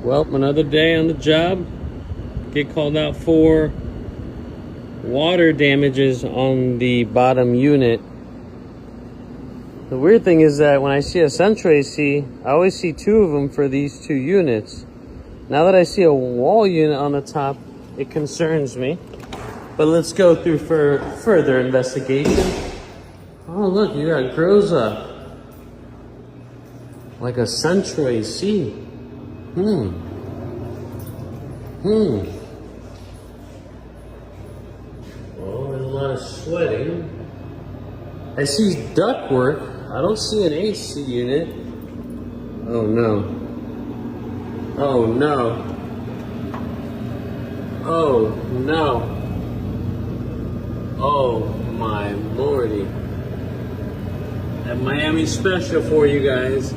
Well, another day on the job. Get called out for water damages on the bottom unit. The weird thing is that when I see a central AC, I always see two of them for these two units. Now that I see a wall unit on the top, it concerns me. But let's go through for further investigation. Oh, look, you got grows up. Like a central AC. Oh, there's a lot of sweating. I see ductwork. I don't see an AC unit. Oh no. Oh no. Oh no. Oh my lordy. That Miami special for you guys.